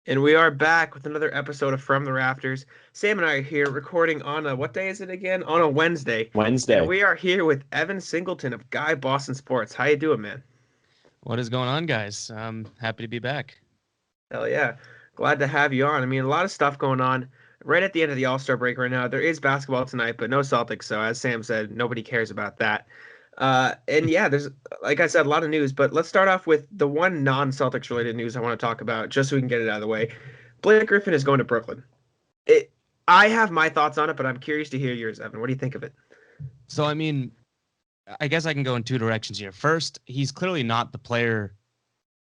And we are back with another episode of From the Rafters. Sam and I are here recording on what day is it again? On a Wednesday. And Wednesday. we are here with Evan Singleton of Guy Boston Sports. How you doing, man? What is going on, guys? I'm happy to be back. Hell yeah. Glad to have you on. I mean, a lot of stuff going on right at the end of the All-Star break right now. There is basketball tonight, but no Celtics. So as Sam said, nobody cares about that. And yeah, there's, like I said, a lot of news, but let's start off with the one non-Celtics related news I want to talk about, just so we can get it out of the way. Blake Griffin is going to Brooklyn. It, I have my thoughts on it, but I'm curious to hear yours, Evan. What do you think of it? So, I mean, I guess I can go in two directions here. First, he's clearly not the player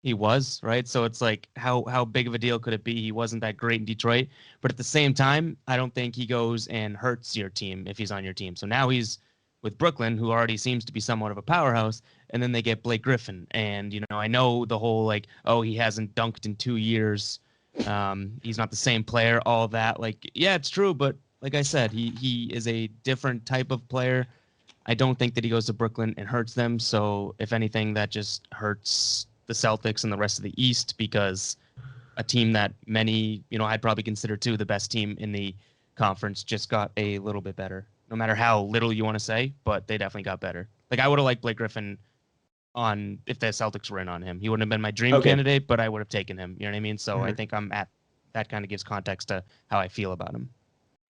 he was, right? So it's like, how big of a deal could it be? He wasn't that great in Detroit. But at the same time, I don't think he goes and hurts your team if he's on your team. So now he's with Brooklyn, who already seems to be somewhat of a powerhouse, and then they get Blake Griffin. And, I know the whole, like, oh, he hasn't dunked in 2 years. He's not the same player, all that. Like, yeah, it's true, but like I said, he is a different type of player. I don't think that he goes to Brooklyn and hurts them. So if anything, that just hurts the Celtics and the rest of the East, because a team that many, I'd probably consider too the best team in the conference just got a little bit better. No matter how little you want to say, but they definitely got better. Like, I would have liked Blake Griffin on if the Celtics were in on him. He wouldn't have been my dream candidate, but I would have taken him. You know what I mean? So I think I'm at that kind of gives context to how I feel about him.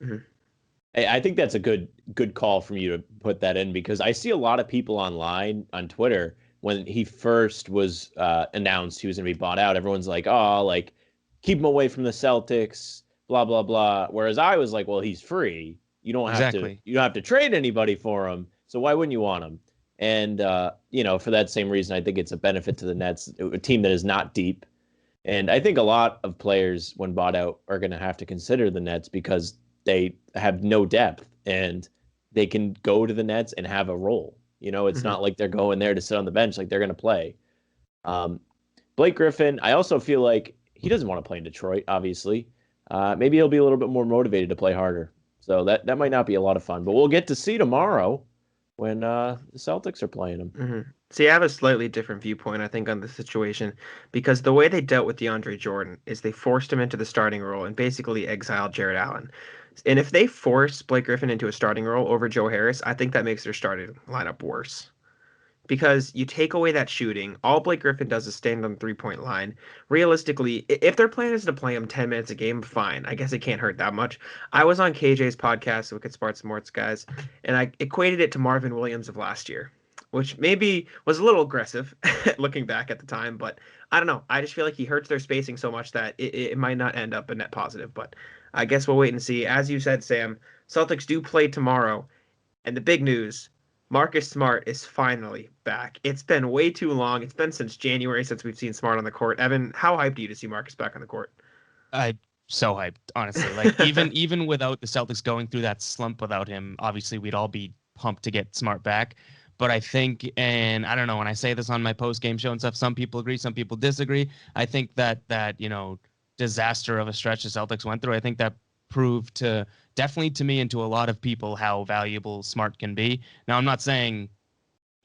Mm-hmm. I think that's a good call from you to put that in, because I see a lot of people online on Twitter when he first was announced he was going to be bought out. Everyone's like, oh, like, keep him away from the Celtics, blah, blah, blah. Whereas I was like, well, he's free. You don't have to trade anybody for him. So why wouldn't you want him? And, for that same reason, I think it's a benefit to the Nets, a team that is not deep. And I think a lot of players, when bought out, are going to have to consider the Nets because they have no depth and they can go to the Nets and have a role. It's not like they're going there to sit on the bench, like they're going to play. Blake Griffin, I also feel like he doesn't want to play in Detroit, obviously. Maybe he'll be a little bit more motivated to play harder. So that might not be a lot of fun, but we'll get to see tomorrow when the Celtics are playing him. Mm-hmm. See, I have a slightly different viewpoint, I think, on the situation, because the way they dealt with DeAndre Jordan is they forced him into the starting role and basically exiled Jared Allen. And if they force Blake Griffin into a starting role over Joe Harris, I think that makes their starting lineup worse. Because you take away that shooting, all Blake Griffin does is stand on the three-point line. Realistically, if their plan is to play him 10 minutes a game, fine. I guess it can't hurt that much. I was on KJ's podcast, Wicked Sports guys, and I equated it to Marvin Williams of last year, which maybe was a little aggressive looking back at the time, but I don't know. I just feel like he hurts their spacing so much that it might not end up a net positive, but I guess we'll wait and see. As you said, Sam, Celtics do play tomorrow, and the big news, Marcus Smart is finally back. It's been way too long. It's been since January since we've seen Smart on the court. Evan, how hyped are you to see Marcus back on the court? I'm so hyped, honestly. Like, even without the Celtics going through that slump without him, obviously we'd all be pumped to get Smart back. But I think, and I don't know, when I say this on my post-game show and stuff, some people agree, some people disagree. I think that disaster of a stretch the Celtics went through, I think that proved to definitely to me and to a lot of people how valuable Smart can be. Now, I'm not saying,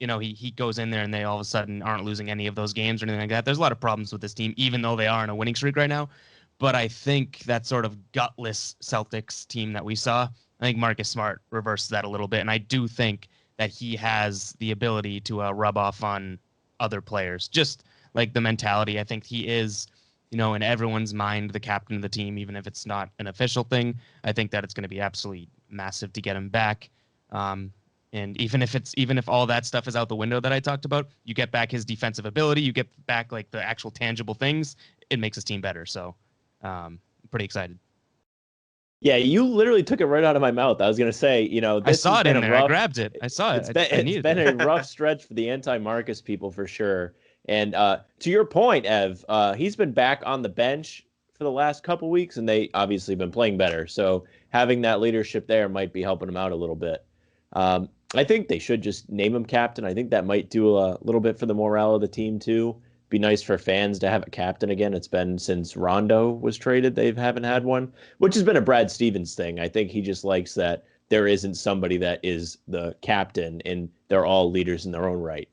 he goes in there and they all of a sudden aren't losing any of those games or anything like that. There's a lot of problems with this team, even though they are in a winning streak right now. But I think that sort of gutless Celtics team that we saw, I think Marcus Smart reversed that a little bit. And I do think that he has the ability to rub off on other players. Just like the mentality, I think he is, in everyone's mind, the captain of the team, even if it's not an official thing. I think that it's going to be absolutely massive to get him back. And even if all that stuff is out the window that I talked about, you get back his defensive ability, you get back like the actual tangible things, it makes his team better. So I'm pretty excited. Yeah, you literally took it right out of my mouth. I was going to say, I saw it in there. I grabbed it. I saw it. It's been a rough stretch for the anti-Marcus people for sure. And to your point, Ev, he's been back on the bench for the last couple weeks, and they obviously been playing better. So having that leadership there might be helping him out a little bit. I think they should just name him captain. I think that might do a little bit for the morale of the team too. Be nice for fans to have a captain again. It's been since Rondo was traded, they haven't had one, which has been a Brad Stevens thing. I think he just likes that there isn't somebody that is the captain, and they're all leaders in their own right.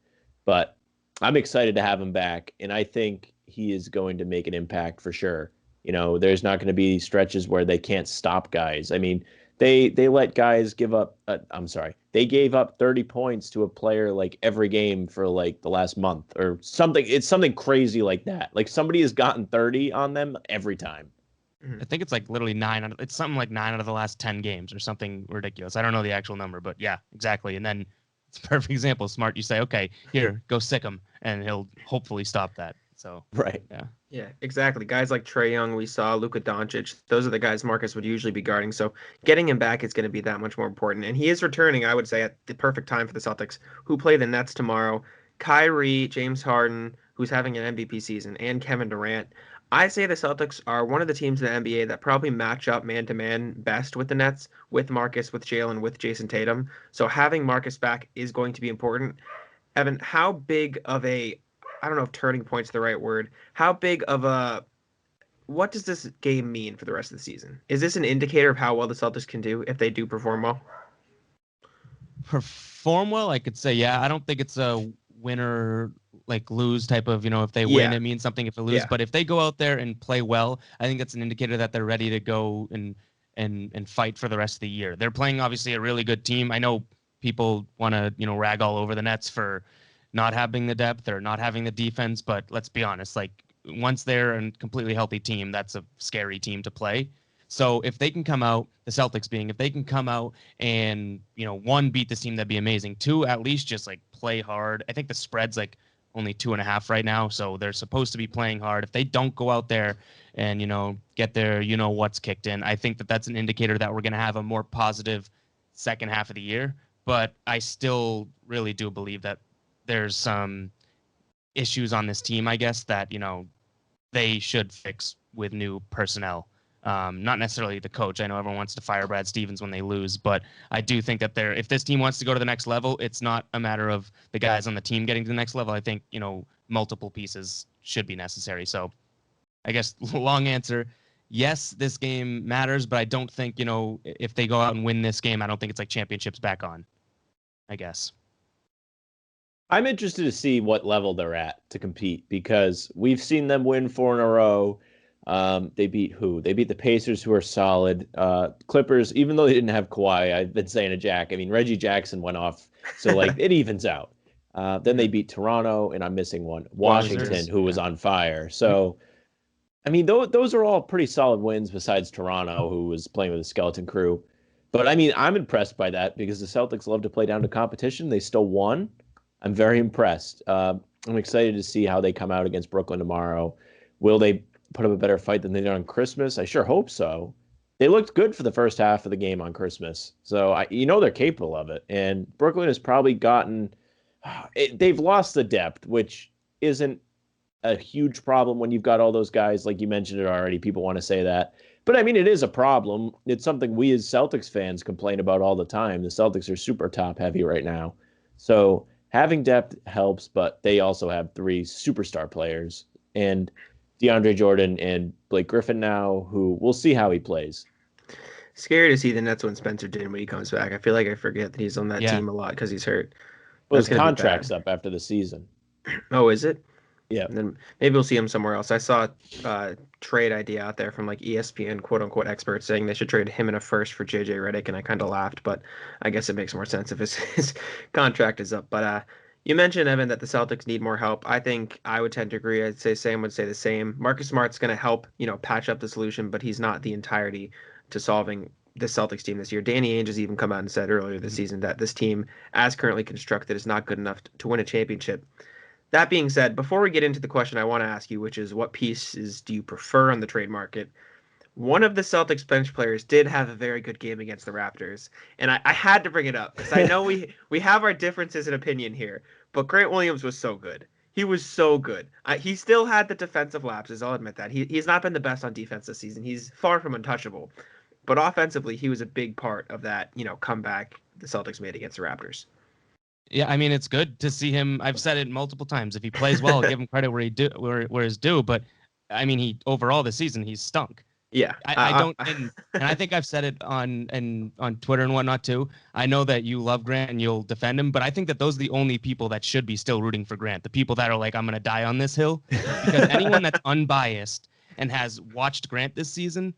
But I'm excited to have him back, and I think he is going to make an impact for sure. There's not going to be stretches where they can't stop guys. I mean, they let guys give up. I'm sorry, they gave up 30 points to a player like every game for like the last month or something. It's something crazy like that. Like somebody has gotten 30 on them every time. I think it's like literally it's something like 9 out of the last 10 games or something ridiculous. I don't know the actual number, but yeah, exactly. And then it's a perfect example. Smart, you say, okay, here, go sick him, and he'll hopefully stop that. So right, yeah. Yeah, exactly. Guys like Trae Young, we saw Luka Doncic. Those are the guys Marcus would usually be guarding. So getting him back is going to be that much more important. And he is returning, I would say, at the perfect time for the Celtics, who play the Nets tomorrow. Kyrie, James Harden, who's having an MVP season, and Kevin Durant. I say the Celtics are one of the teams in the NBA that probably match up man to man best with the Nets, with Marcus, with Jalen, with Jason Tatum. So having Marcus back is going to be important. Evan, how big of a, I don't know if turning point's the right word. How big of a, what does this game mean for the rest of the season? Is this an indicator of how well the Celtics can do if they do perform well? Perform well, I could say, yeah. I don't think it's a winner like lose type of, if they win, Yeah. it means something. If they lose, Yeah. but if they go out there and play well, I think that's an indicator that they're ready to go and fight for the rest of the year. They're playing obviously a really good team. I know people want to, rag all over the Nets for not having the depth or not having the defense, but let's be honest, like once they're a completely healthy team, that's a scary team to play. So if they can come out, the Celtics being, if they can come out and, one, beat this team, that'd be amazing. Two, at least just like play hard. I think the spread's like only 2.5 right now. So they're supposed to be playing hard. If they don't go out there and, get their, what's kicked in, I think that that's an indicator that we're going to have a more positive second half of the year. But I still really do believe that there's some issues on this team, I guess, that, they should fix with new personnel. Not necessarily the coach. I know everyone wants to fire Brad Stevens when they lose, but I do think that if this team wants to go to the next level, it's not a matter of the guys on the team getting to the next level. I think, multiple pieces should be necessary. So I guess long answer, yes, this game matters, but I don't think, if they go out and win this game, I don't think it's like championships back on, I guess. I'm interested to see what level they're at to compete because we've seen them win 4 in a row. They beat who? They beat the Pacers, who are solid. Clippers, even though they didn't have Kawhi, I've been saying to Jack, I mean, Reggie Jackson went off, so like it evens out. Then they beat Toronto, and I'm missing one, Washington, who was on fire. So, I mean, those are all pretty solid wins besides Toronto, who was playing with a skeleton crew. But I mean, I'm impressed by that because the Celtics love to play down to competition. They still won. I'm very impressed. I'm excited to see how they come out against Brooklyn tomorrow. Will they put up a better fight than they did on Christmas? I sure hope so. They looked good for the first half of the game on Christmas. So, they're capable of it. And Brooklyn has probably they've lost the depth, which isn't a huge problem when you've got all those guys. Like you mentioned it already. People want to say that. But, I mean, it is a problem. It's something we as Celtics fans complain about all the time. The Celtics are super top heavy right now. So having depth helps, but they also have 3 superstar players. And DeAndre Jordan and Blake Griffin now, who we'll see how he plays. Scary to see the Nets when Spencer Dinwiddie he comes back. I feel like I forget that he's on that team a lot because he's hurt. Well, his contract's up after the season. Oh, is it? Yeah. And then maybe we'll see him somewhere else. I saw a trade idea out there from like ESPN quote unquote experts saying they should trade him in a first for JJ Redick, and I kind of laughed, but I guess it makes more sense if his contract is up. But you mentioned, Evan, that the Celtics need more help. I think I would tend to agree. I'd say Sam would say the same. Marcus Smart's going to help, patch up the solution, but he's not the entirety to solving the Celtics team this year. Danny Ainge has even come out and said earlier this season that this team, as currently constructed, is not good enough to win a championship. That being said, before we get into the question I want to ask you, which is what pieces do you prefer on the trade market? One of the Celtics bench players did have a very good game against the Raptors, and I had to bring it up because I know we have our differences in opinion here, but Grant Williams was so good. He was so good. He still had the defensive lapses, I'll admit that. He's not been the best on defense this season. He's far from untouchable. But offensively, he was a big part of that, comeback the Celtics made against the Raptors. Yeah, I mean, it's good to see him. I've said it multiple times. If he plays well, give him credit where his due. But I mean, he overall this season he's stunk. Yeah, I don't, and I think I've said it on Twitter and whatnot too. I know that you love Grant and you'll defend him, but I think that those are the only people that should be still rooting for Grant. The people that are like, I'm gonna die on this hill, because anyone that's unbiased and has watched Grant this season,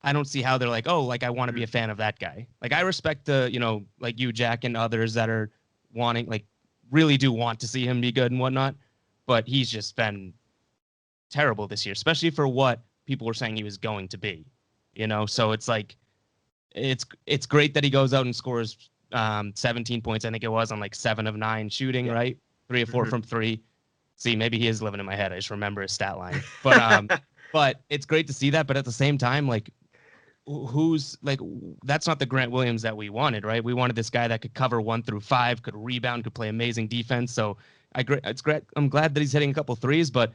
I don't see how they're like, oh, like I want to be a fan of that guy. Like I respect the, like you, Jack, and others that are wanting, like really do want to see him be good and whatnot, but he's just been terrible this year, especially for what people were saying he was going to be, So it's like, it's great that he goes out and scores 17 points. I think it was on like 7 of 9 shooting, right? 3 of 4 from 3. See, maybe he is living in my head. I just remember his stat line. But but it's great to see that. But at the same time, like, who's like, that's not the Grant Williams that we wanted, right? We wanted this guy that could cover 1 through 5, could rebound, could play amazing defense. So it's great. I'm glad that he's hitting a couple threes, but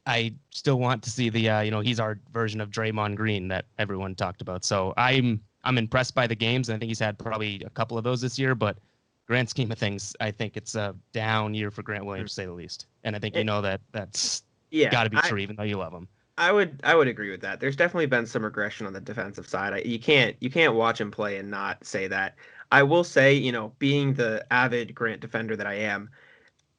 I still want to see the he's our version of Draymond Green that everyone talked about. So I'm impressed by the games, and I think he's had probably a couple of those this year, but grand scheme of things, I think it's a down year for Grant Williams, to say the least. And I think that's got to be true, even though you love him. I would agree with that. There's definitely been some regression on the defensive side. You can't watch him play and not say that. I will say, being the avid Grant defender that I am,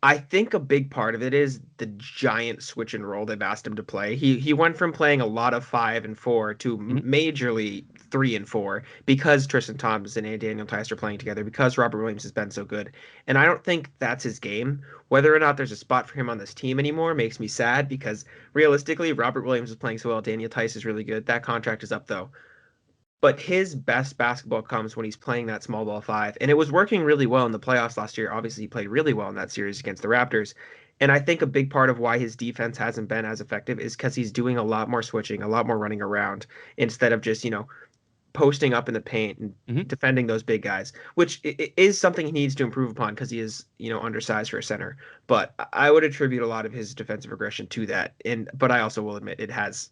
I think a big part of it is the giant switch and roll they've asked him to play. He went from playing a lot of 5 and 4 to majorly 3 and 4 because Tristan Thompson and Daniel Tice are playing together, because Robert Williams has been so good. And I don't think that's his game. Whether or not there's a spot for him on this team anymore makes me sad, because realistically, Robert Williams is playing so well. Daniel Tice is really good. That contract is up though. But his best basketball comes when he's playing that small ball 5. And it was working really well in the playoffs last year. Obviously, he played really well in that series against the Raptors. And I think a big part of why his defense hasn't been as effective is because he's doing a lot more switching, a lot more running around, instead of just, posting up in the paint and defending those big guys, which is something he needs to improve upon because he is, undersized for a center. But I would attribute a lot of his defensive aggression to that. But I also will admit it has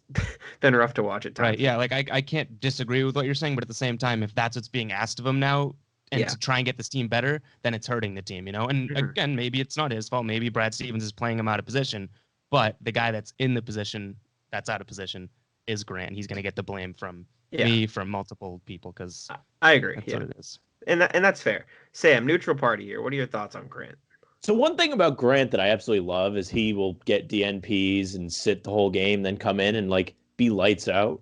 been rough to watch at times. Right. Yeah. Like I can't disagree with what you're saying, but at the same time, if that's what's being asked of him now, and to try and get this team better, then it's hurting the team, And again, maybe it's not his fault. Maybe Brad Stevens is playing him out of position, but the guy that's in the position that's out of position is Grant. He's going to get the blame from me, from multiple people, because I agree. That's what it is. And that's fair. Sam, neutral party here. What are your thoughts on Grant? So one thing about Grant that I absolutely love is he will get DNPs and sit the whole game, then come in and like be lights out.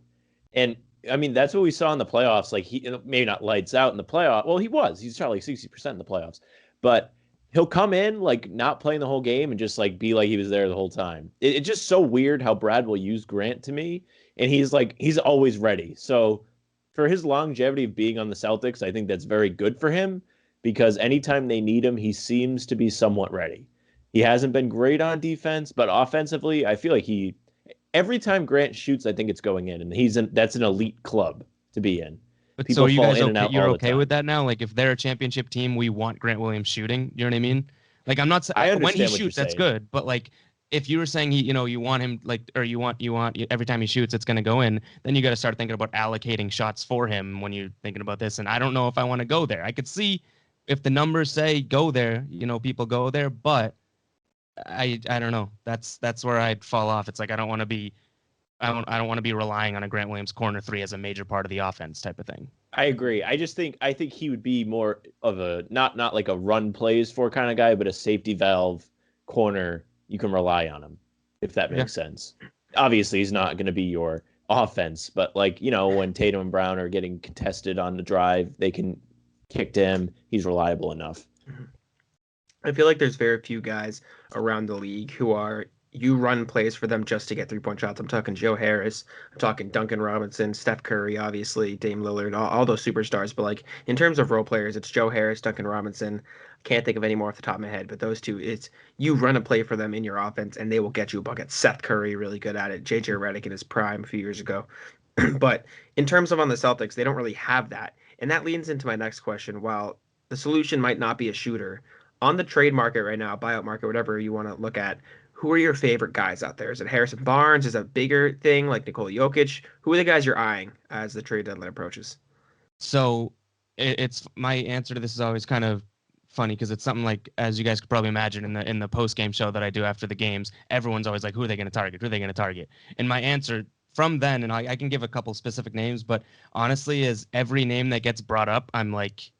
And I mean, that's what we saw in the playoffs. Like he maybe not lights out in the playoff. Well, he's shot like 60% in the playoffs, but he'll come in like not playing the whole game and just like be like he was there the whole time. It's just so weird how Brad will use Grant to me. And he's always ready. So for his longevity of being on the Celtics, I think that's very good for him, because anytime they need him, he seems to be somewhat ready. He hasn't been great on defense, but offensively, I feel like every time Grant shoots, I think it's going in, and that's an elite club to be in. But so are you guys okay? You're okay with that now? Like if they're a championship team, we want Grant Williams shooting. You know what I mean? Like I'm not saying when he shoots, that's good, but like if you were saying you want him or you want every time he shoots, it's going to go in, then you got to start thinking about allocating shots for him when you're thinking about this. And I don't know if I want to go there. I could see if the numbers say go there, people go there, but I don't know. That's where I'd fall off. It's like I don't want to be relying on a Grant Williams corner 3 as a major part of the offense type of thing. I agree. I think he would be more of a not like a run plays for kind of guy, but a safety valve corner. You can rely on him, if that makes sense. Obviously, he's not going to be your offense, but like, when Tatum and Brown are getting contested on the drive, they can kick to him. He's reliable enough. I feel like there's very few guys around the league who are you run plays for them just to get 3-point shots. I'm talking Joe Harris. I'm talking Duncan Robinson, Steph Curry, obviously, Dame Lillard, all those superstars. But like in terms of role players, it's Joe Harris, Duncan Robinson. Can't think of any more off the top of my head, but those two, it's you run a play for them in your offense and they will get you a bucket. Seth Curry, really good at it. JJ Redick in his prime a few years ago. But in terms of on the Celtics, they don't really have that. And that leads into my next question. While the solution might not be a shooter, on the trade market right now, buyout market, whatever you want to look at, who are your favorite guys out there? Is it Harrison Barnes? Is it a bigger thing like Nikola Jokic? Who are the guys you're eyeing as the trade deadline approaches? So it's my answer to this is always kind of funny because it's something like, as you guys could probably imagine in the post game show that I do after the games, everyone's always like, who are they going to target? Who are they going to target? And my answer from then, and I can give a couple specific names, but honestly, is every name that gets brought up, I'm like,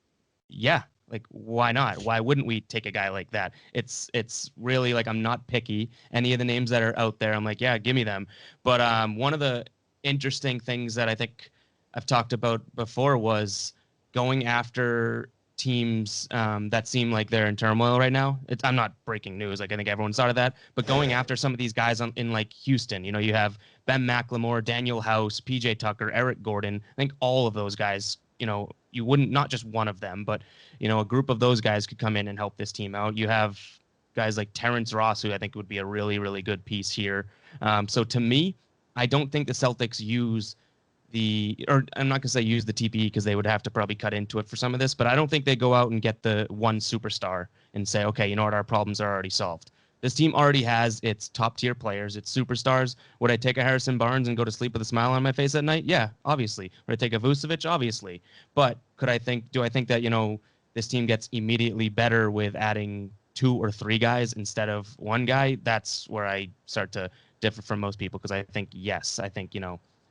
yeah, Like, why not? Why wouldn't we take a guy like that? It's really like, I'm not picky. Any of the names that are out there, I'm like, yeah, give me them. But one of the interesting things that I think I've talked about before was going after teams that seem like they're in turmoil right now. I'm not breaking news. Like, I think everyone's thought of that. But going after some of these guys in like Houston, you have Ben McLemore, Daniel House, PJ Tucker, Eric Gordon. I think all of those guys, you wouldn't, not just one of them, but a group of those guys could come in and help this team out. You have guys like Terrence Ross, who I think would be a really, really good piece here. So to me, I don't think the Celtics use or I'm not going to say use the TPE because they would have to probably cut into it for some of this, but I don't think they go out and get the one superstar and say, okay, you know what, our problems are already solved. This team already has its top tier players, its superstars. Would I take a Harrison Barnes and go to sleep with a smile on my face at night? Yeah, obviously. Would I take a Vucevic? Obviously. But do I think that, this team gets immediately better with adding 2 or 3 guys instead of 1 guy? That's where I start to differ from most people, because I think, yes, I think,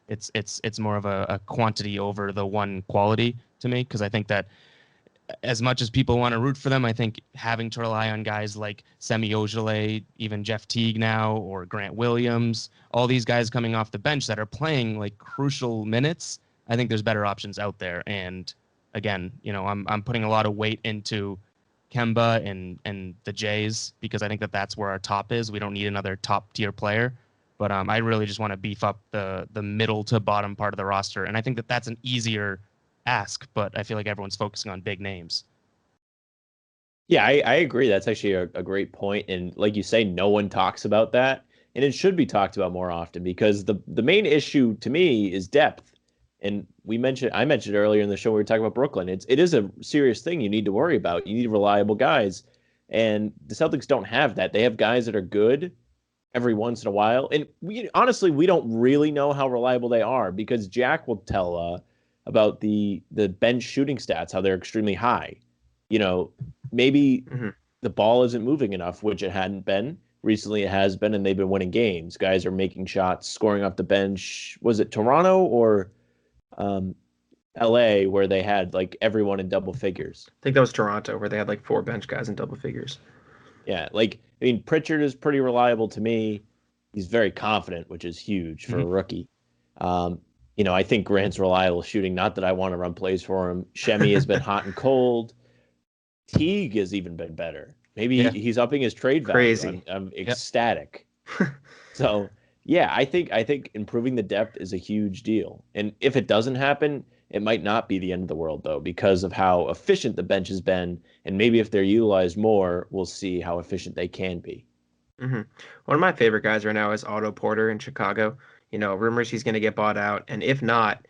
it's more of a quantity over the one quality to me, because I think that as much as people want to root for them, I think having to rely on guys like Semi Ojeleye, even Jeff Teague now, or Grant Williams, all these guys coming off the bench that are playing like crucial minutes, I think there's better options out there. And again, I'm putting a lot of weight into Kemba and the Jays, because I think that's where our top is. We don't need another top tier player. But I really just want to beef up the middle to bottom part of the roster. And I think that's an easier ask, but I feel like everyone's focusing on big names. Yeah, I agree. That's actually a great point. And like you say, no one talks about that. And it should be talked about more often, because the main issue to me is depth. And I mentioned earlier in the show, we were talking about Brooklyn. It is a serious thing you need to worry about. You need reliable guys. And the Celtics don't have that. They have guys that are good every once in a while. And we don't really know how reliable they are, because Jack will tell about the bench shooting stats, how they're extremely high. Maybe the ball isn't moving enough, which it hadn't been. Recently it has been, and they've been winning games. Guys are making shots, scoring off the bench. Was it Toronto or LA where they had like everyone in double figures? I think that was Toronto, where they had like 4 bench guys in double figures. Yeah, Pritchard is pretty reliable to me. He's very confident, which is huge for a rookie. I think Grant's reliable shooting. Not that I want to run plays for him. Shemi has been hot and cold. Teague has even been better. Maybe he's upping his trade value. Crazy. I'm ecstatic. So yeah, I think improving the depth is a huge deal. And if it doesn't happen, it might not be the end of the world, though, because of how efficient the bench has been. And maybe if they're utilized more, we'll see how efficient they can be. One of my favorite guys right now is Otto Porter in Chicago. Rumors he's going to get bought out. And if not,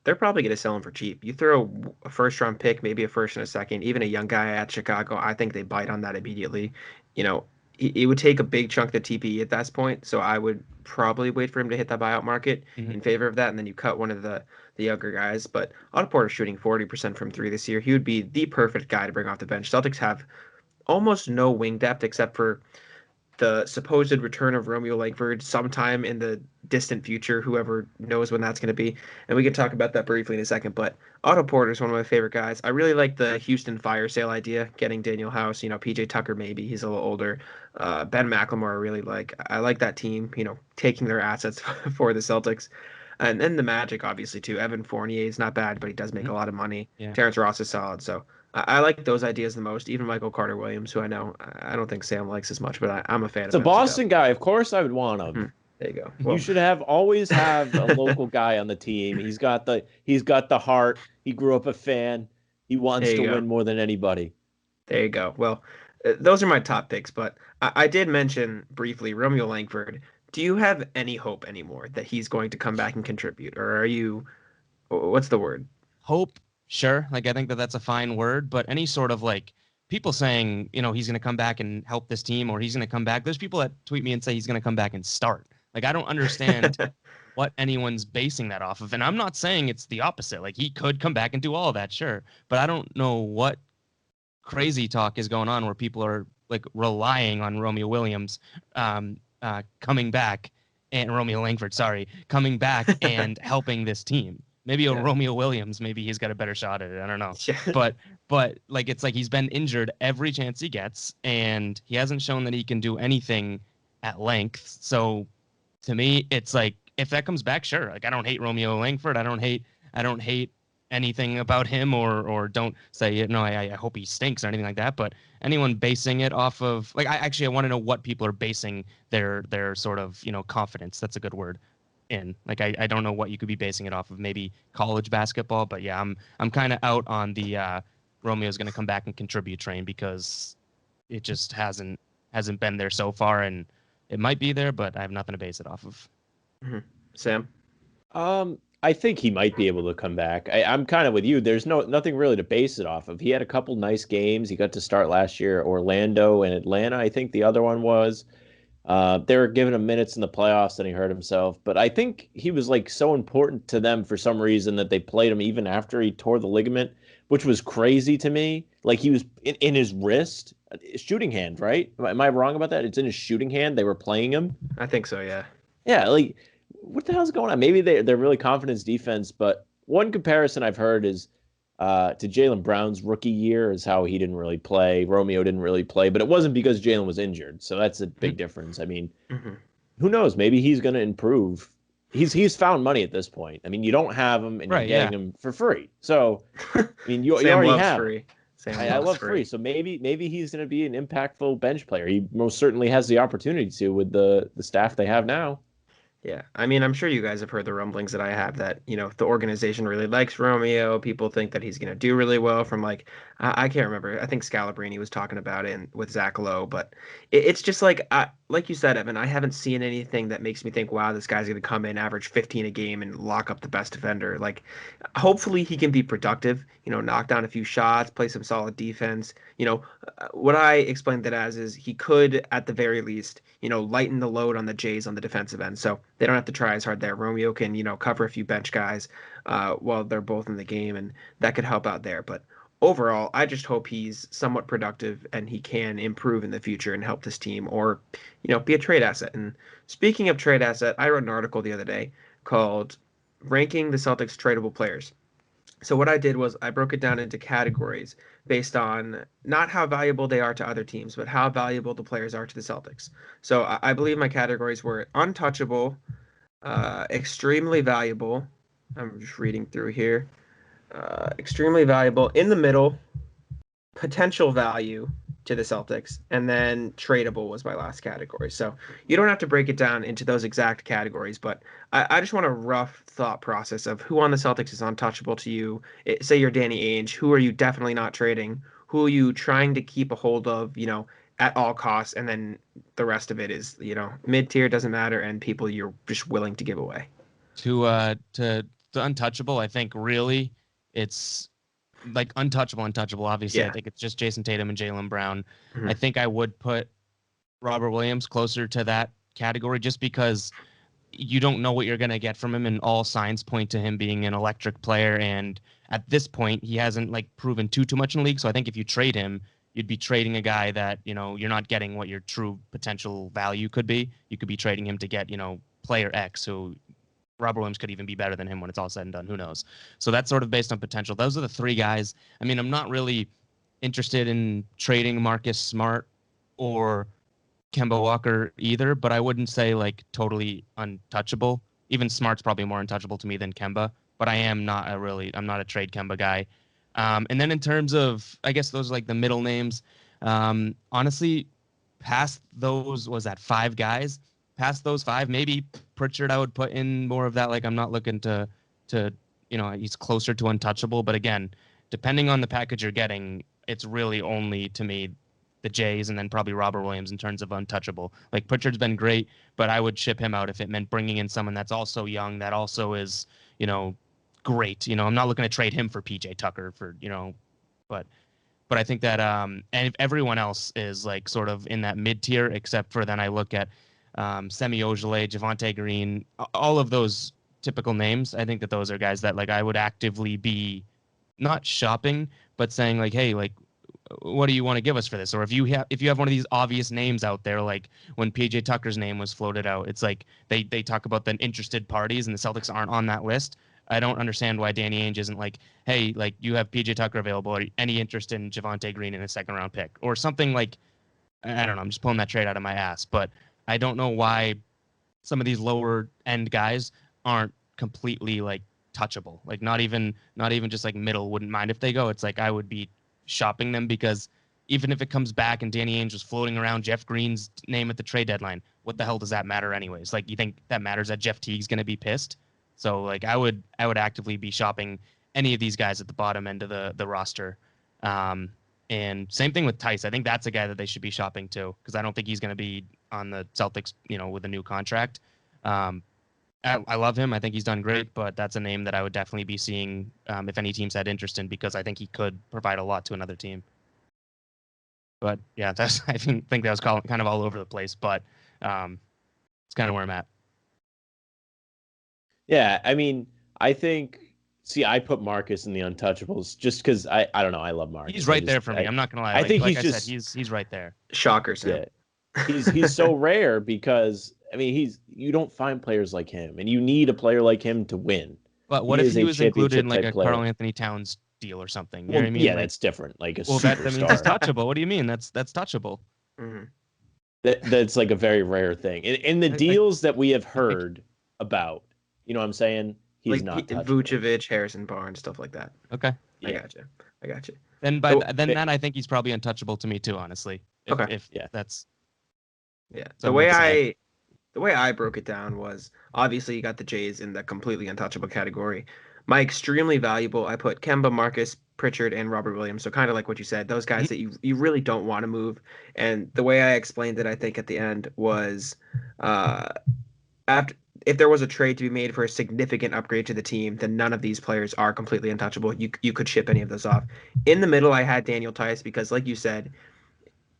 they're probably going to sell him for cheap. You throw a first-round pick, maybe a first and a second, even a young guy at Chicago, I think they bite on that immediately. It would take a big chunk of TPE at that point, so I would probably wait for him to hit that buyout market in favor of that, and then you cut one of the younger guys. But Otto Porter's shooting 40% from 3 this year. He would be the perfect guy to bring off the bench. Celtics have almost no wing depth except for the supposed return of Romeo Langford sometime in the distant future, whoever knows when that's going to be. And we can talk about that briefly in a second. But Otto Porter is one of my favorite guys. I really like the Houston fire sale idea, getting Daniel House, PJ Tucker, maybe he's a little older. Ben McLemore, I really like. I like that team, taking their assets for the Celtics. And then the Magic, obviously, too. Evan Fournier is not bad, but he does make a lot of money. Yeah. Terrence Ross is solid. So I like those ideas the most. Even Michael Carter Williams, who I know I don't think Sam likes as much, but I'm a fan It's of a him. Boston guy. Of course I would want him. There you go. You should always have a local guy on the team. He's got the heart. He grew up a fan. He wants to win more than anybody. There you go. Well, those are my top picks, but I did mention briefly Romeo Langford. Do you have any hope anymore that he's going to come back and contribute, or are you? What's the word? Hope, sure. Like, I think that's a fine word, but any sort of like people saying, he's going to come back and help this team, or he's going to come back. There's people that tweet me and say he's going to come back and start. Like, I don't understand what anyone's basing that off of. And I'm not saying it's the opposite. Like, he could come back and do all of that, sure. But I don't know what crazy talk is going on where people are like relying on Romeo Williams coming back, and Romeo Langford, sorry, coming back and helping this team. Maybe a Yeah. Romeo Williams, maybe he's got a better shot at it. I don't know. Yeah. But like it's like he's been injured every chance he gets, and he hasn't shown that he can do anything at length. So to me, it's like if that comes back, sure. Like I don't hate Romeo Langford. I don't hate anything about him or don't say I hope he stinks or anything like that. But anyone basing it off of like I want to know what people are basing their sort of confidence. That's a good word. In like I don't know what you could be basing it off of. Maybe college basketball, but yeah, I'm kind of out on the Romeo's going to come back and contribute train because it just hasn't been there so far, and it might be there, but I have nothing to base it off of. Sam? I think he might be able to come back. I'm kind of with you. There's nothing really to base it off of. He had a couple nice games. He got to start last year, Orlando and Atlanta, I think the other one was. They were giving him minutes in the playoffs and he hurt himself. But I think he was like so important to them for some reason that they played him even after he tore the ligament, which was crazy to me. Like he was in his wrist, shooting hand, right? Am I wrong about that? It's in his shooting hand. They were playing him. I think so, yeah. Yeah, like what the hell's going on? Maybe they're really confidence defense, but one comparison I've heard is to Jaylen Brown's rookie year is how he didn't really play. Romeo didn't really play, but it wasn't because Jaylen was injured. So that's a big difference. I mean, who knows? Maybe he's going to improve. He's found money at this point. I mean, you don't have him and you're getting him for free. So, I mean, you already have. Free. I love free. So maybe he's going to be an impactful bench player. He most certainly has the opportunity to with the staff they have now. Yeah, I mean, I'm sure you guys have heard the rumblings that I have that, the organization really likes Romeo. People think that he's going to do really well from like, I can't remember. I think Scalabrini was talking about it with Zach Lowe, but it's just like you said, Evan, I haven't seen anything that makes me think, wow, this guy's going to come in, average 15 a game and lock up the best defender. Like, hopefully he can be productive, knock down a few shots, play some solid defense. What I explained it as is he could, at the very least, lighten the load on the Jays on the defensive end. So they don't have to try as hard there. Romeo can, cover a few bench guys while they're both in the game, and that could help out there. But overall, I just hope he's somewhat productive and he can improve in the future and help this team or, be a trade asset. And speaking of trade asset, I wrote an article the other day called Ranking the Celtics Tradable Players. So what I did was I broke it down into categories based on not how valuable they are to other teams, but how valuable the players are to the Celtics. So I believe my categories were untouchable, extremely valuable. I'm just reading through here. Extremely valuable, in the middle, potential value to the Celtics, and then tradable was my last category. So you don't have to break it down into those exact categories, but I just want a rough thought process of who on the Celtics is untouchable to you. Say you're Danny Ainge, who are you definitely not trading? Who are you trying to keep a hold of, at all costs? And then the rest of it is, mid-tier, doesn't matter, and people you're just willing to give away. To the untouchable, I think really it's like untouchable. Obviously, I think it's just Jason Tatum and Jaylen Brown. I think I would put Robert Williams closer to that category just because you don't know what you're going to get from him, and all signs point to him being an electric player. And at this point, he hasn't proven too much in the league. So I think if you trade him, you'd be trading a guy that, you're not getting what your true potential value could be. You could be trading him to get, player X, who Robert Williams could even be better than him when it's all said and done. Who knows? So that's sort of based on potential. Those are the three guys. I mean, I'm not really interested in trading Marcus Smart or Kemba Walker either, but I wouldn't say totally untouchable. Even Smart's probably more untouchable to me than Kemba, but I'm not a trade Kemba guy. And then in terms of, I guess those are the middle names. Honestly, past those, was that 5 guys? Past those 5, maybe Pritchard I would put in more of that. I'm not looking to he's closer to untouchable. But again, depending on the package you're getting, it's really only to me the Jays and then probably Robert Williams in terms of untouchable. Pritchard's been great, but I would ship him out if it meant bringing in someone that's also young, that also is, great. I'm not looking to trade him for PJ Tucker but I think that and if everyone else is sort of in that mid tier, except for then I look at Semi Ojeleye, Javonte Green, all of those typical names. I think that those are guys that I would actively be not shopping, but saying hey, what do you want to give us for this? Or if you have one of these obvious names out there, when PJ Tucker's name was floated out, it's they talk about the interested parties and the Celtics aren't on that list. I don't understand why Danny Ainge isn't like, hey, like you have PJ Tucker available. Any interest in Javonte Green in a second round pick or something like? I don't know. I'm just pulling that trade out of my ass, but I don't know why some of these lower end guys aren't completely like touchable. Like not even just like middle wouldn't mind if they go. It's like I would be shopping them because even if it comes back and Danny Ainge was floating around Jeff Green's name at the trade deadline, what the hell does that matter anyways? Like you think that matters that Jeff Teague's going to be pissed? So like I would actively be shopping any of these guys at the bottom end of the roster. And same thing with Tice. I think that's a guy that they should be shopping too because I don't think he's going to be on the Celtics, with a new contract. I love him. I think he's done great, but that's a name that I would definitely be seeing if any teams had interest in because I think he could provide a lot to another team. But yeah, I think that was kind of all over the place, but it's kind of where I'm at. Yeah, I mean, I think. See, I put Marcus in the untouchables just because I don't know. I love Marcus. He's right there for me. I'm not gonna lie. I think like he's I said, he's right there. Shocker, Sam. Yeah, he's so rare because I mean you don't find players like him, and you need a player like him to win. But what if he was included in like a Karl Anthony Towns deal or something? You know what I mean? Yeah, like, that's different. Like a superstar. That means he's touchable. What do you mean? That's touchable. Mm-hmm. That's like a very rare thing. In the deals that we have heard about, you know what I'm saying? He's not touchable. Vucevic, Harrison Barnes, stuff like that. Okay. Yeah. I gotcha. Then then I think he's probably untouchable to me too, honestly. If that's the way I broke it down was obviously you got the Jays in the completely untouchable category. My extremely valuable, I put Kemba, Marcus, Pritchard, and Robert Williams. So kind of like what you said, those guys that you really don't want to move. And the way I explained it, I think at the end was if there was a trade to be made for a significant upgrade to the team, then none of these players are completely untouchable. You could ship any of those off. In the middle, I had Daniel Tice because, like you said,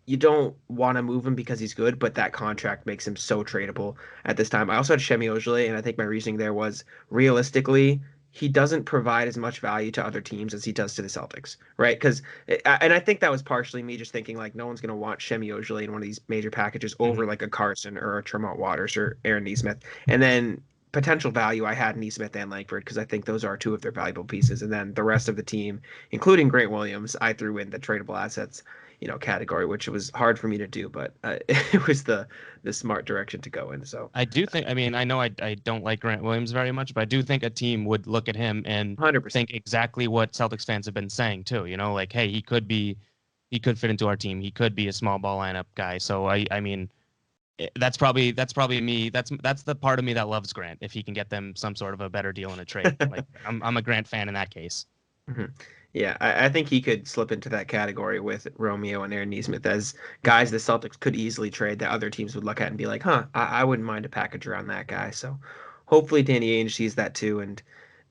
you don't want to move him because he's good, but that contract makes him so tradable at this time. I also had Shemi Ojeleye, and I think my reasoning there was realistically, he doesn't provide as much value to other teams as he does to the Celtics, right? And I think that was partially me just thinking like no one's going to want Shemi Ojeleye in one of these major packages over like a Carson or a Tremont Waters or Aaron Nesmith. And then potential value, I had Nesmith and Langford because I think those are two of their valuable pieces. And then the rest of the team, including Grant Williams, I threw in the tradable assets category, which was hard for me to do, but it was the smart direction to go in. So I do think, I know I don't like Grant Williams very much, but I do think a team would look at him and 100%. think exactly what Celtics fans have been saying too. Like, hey, he could fit into our team. He could be a small ball lineup guy. So I mean, that's probably me. That's the part of me that loves Grant. If he can get them some sort of a better deal in a trade, like I'm a Grant fan in that case. Mm-hmm. Yeah, I think he could slip into that category with Romeo and Aaron Nesmith as guys the Celtics could easily trade that other teams would look at and be like, I wouldn't mind a package around that guy. So hopefully Danny Ainge sees that too. And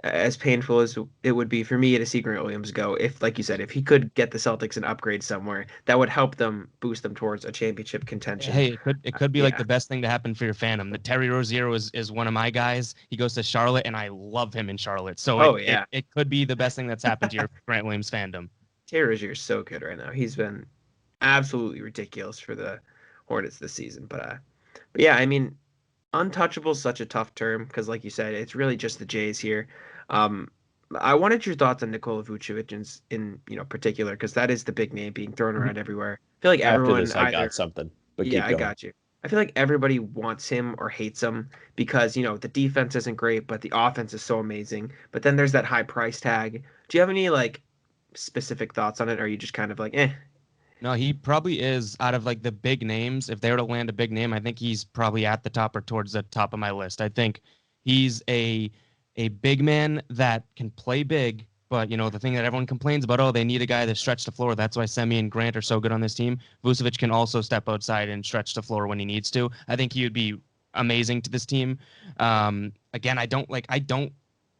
as painful as it would be for me to see Grant Williams go, if, like you said, if he could get the Celtics an upgrade somewhere, that would help them boost them towards a championship contention. Hey, it could be like the best thing to happen for your fandom. The Terry Rozier is one of my guys. He goes to Charlotte, and I love him in Charlotte. So it could be the best thing that's happened to your Grant Williams fandom. Terry Rozier is so good right now. He's been absolutely ridiculous for the Hornets this season. But yeah, I mean, untouchable is such a tough term because, like you said, it's really just the Jays here. I wanted your thoughts on Nikola Vucevic in particular because that is the big name being thrown around everywhere. I feel like everyone. After this, I got something. But yeah, I got you. I feel like everybody wants him or hates him because the defense isn't great, but the offense is so amazing. But then there's that high price tag. Do you have any like specific thoughts on it, or are you just kind of like, eh? No, he probably is out of like the big names. If they were to land a big name, I think he's probably at the top or towards the top of my list. I think he's a big man that can play big, but the thing that everyone complains about, they need a guy to stretch the floor. That's why Semi and Grant are so good on this team. Vucevic can also step outside and stretch the floor when he needs to. I think he would be amazing to this team. Again,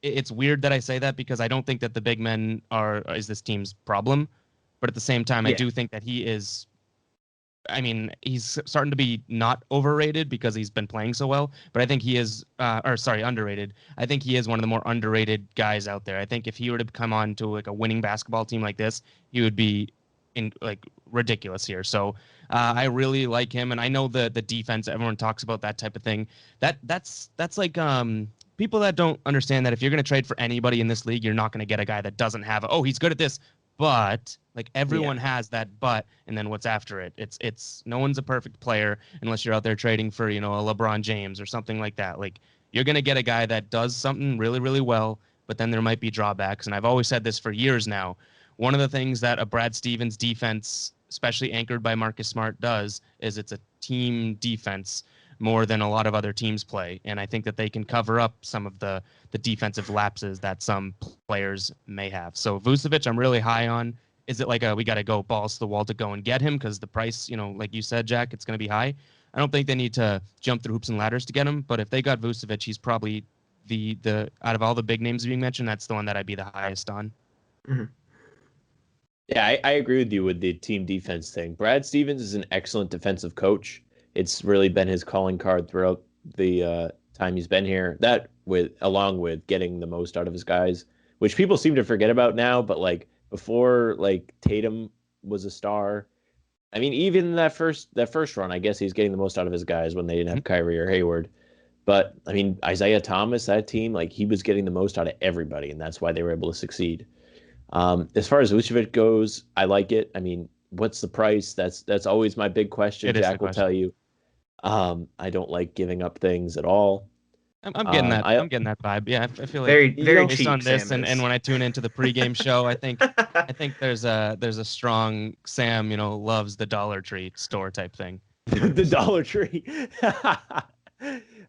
it's weird that I say that because I don't think that the big men is this team's problem. But at the same time, I do think that he is, he's starting to be not overrated because he's been playing so well. But I think he is, underrated. I think he is one of the more underrated guys out there. I think if he were to come on to like a winning basketball team like this, he would be ridiculous here. So I really like him, and I know the defense. Everyone talks about that type of thing. That's like people that don't understand that if you're going to trade for anybody in this league, you're not going to get a guy that doesn't have, he's good at this, but like everyone has that but, and then what's after it? It's no one's a perfect player unless you're out there trading for, a LeBron James or something like that. Like you're going to get a guy that does something really, really well, but then there might be drawbacks. And I've always said this for years now. One of the things that a Brad Stevens defense, especially anchored by Marcus Smart, does is it's a team defense more than a lot of other teams play. And I think that they can cover up some of the defensive lapses that some players may have. So Vucevic, I'm really high on. Is it like we got to go balls to the wall to go and get him because the price, like you said, Jack, it's going to be high. I don't think they need to jump through hoops and ladders to get him. But if they got Vucevic, he's probably the out of all the big names being mentioned, that's the one that I'd be the highest on. Mm-hmm. Yeah, I agree with you with the team defense thing. Brad Stevens is an excellent defensive coach. It's really been his calling card throughout the time he's been here. That along with getting the most out of his guys, which people seem to forget about now. But like before, like Tatum was a star. I mean, even that first run, I guess he's getting the most out of his guys when they didn't have Kyrie or Hayward. But I mean, Isaiah Thomas, that team, like he was getting the most out of everybody, and that's why they were able to succeed. As far as Vucevic goes, I like it. I mean, what's the price? That's always my big question. Jack will tell you. I don't like giving up things at all. I'm getting that. I'm getting that vibe. Yeah, I feel like very based cheap on this, Sam and when I tune into the pregame show, I think there's a strong Sam, loves the Dollar Tree store type thing. The Dollar Tree.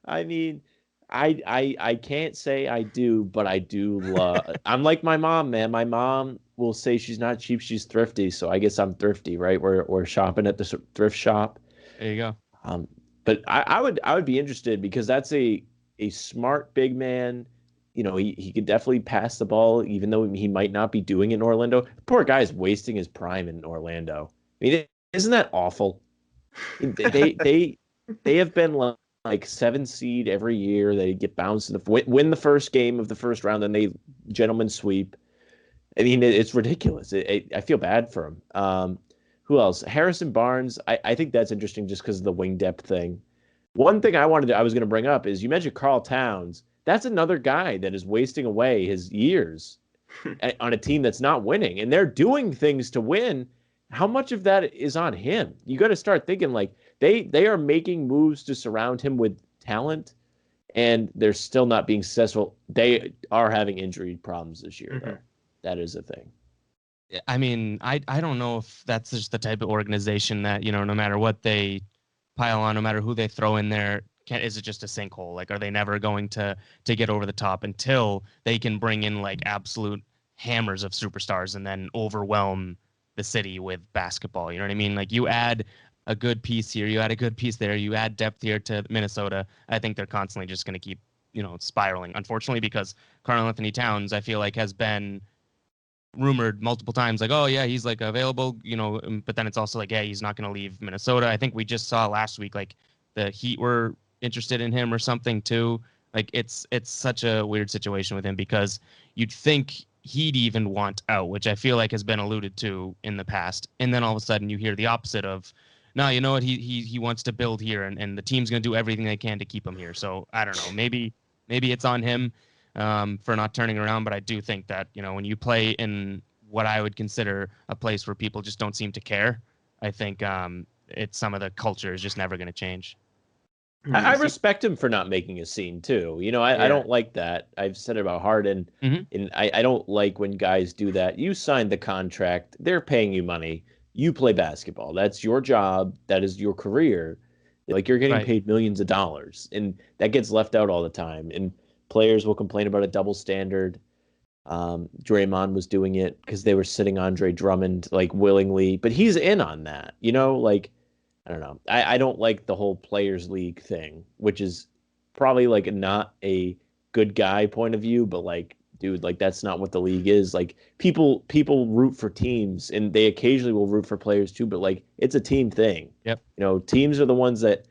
I mean, I can't say I do, but I do love. I'm like my mom, man. My mom will say she's not cheap, she's thrifty. So I guess I'm thrifty, right? We're shopping at the thrift shop. There you go. But I would be interested because that's a smart big man. He could definitely pass the ball, even though he might not be doing it in Orlando. The poor guy's wasting his prime in Orlando. I mean, isn't that awful? They have been like 7 seed every year. They get bounced win the first game of the first round, then they gentlemen sweep. I mean, it's ridiculous. I feel bad for him. Who else? Harrison Barnes. I think that's interesting just because of the wing depth thing. One thing I was going to bring up is you mentioned Karl Towns. That's another guy that is wasting away his years on a team that's not winning, and they're doing things to win. How much of that is on him? You got to start thinking like they are making moves to surround him with talent, and they're still not being successful. They are having injury problems this year, though. That is a thing. I mean, I don't know if that's just the type of organization that, no matter what they pile on, no matter who they throw in there, is it just a sinkhole? Like, are they never going to get over the top until they can bring in like absolute hammers of superstars and then overwhelm the city with basketball? You know what I mean? Like you add a good piece here, you add a good piece there, you add depth here to Minnesota. I think they're constantly just going to keep, spiraling. Unfortunately, because Karl-Anthony Towns, I feel like has been rumored multiple times like, oh yeah, he's like available, but then it's also like, yeah, he's not going to leave Minnesota. I think we just saw last week like the Heat were interested in him or something too. Like it's such a weird situation with him because you'd think he'd even want out, which I feel like has been alluded to in the past, and then all of a sudden you hear the opposite of, no, you know what, he wants to build here, and the team's going to do everything they can to keep him here. So I don't know, maybe it's on him for not turning around, but I do think that, when you play in what I would consider a place where people just don't seem to care, I think it's some of the culture is just never going to change. I respect him for not making a scene too. I don't like that. I've said it about Harden, and I don't like when guys do that. You signed the contract. They're paying you money. You play basketball. That's your job. That is your career. Like you're getting paid millions of dollars, and that gets left out all the time. And players will complain about a double standard. Draymond was doing it because they were sitting Andre Drummond like willingly, but he's in on that. Like I don't know. I don't like the whole players league thing, which is probably like not a good guy point of view, but like, dude, like that's not what the league is. Like people root for teams and they occasionally will root for players too, but like it's a team thing. Yep. Teams are the ones that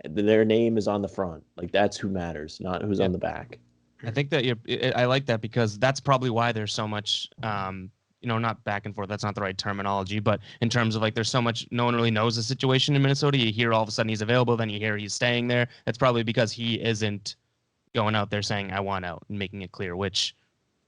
their name is on the front. Like that's who matters, not who's on the back. I think that I like that because that's probably why there's so much, not back and forth. That's not the right terminology, but in terms of like, there's so much, no one really knows the situation in Minnesota. You hear all of a sudden he's available, then you hear he's staying there. That's probably because he isn't going out there saying I want out and making it clear, which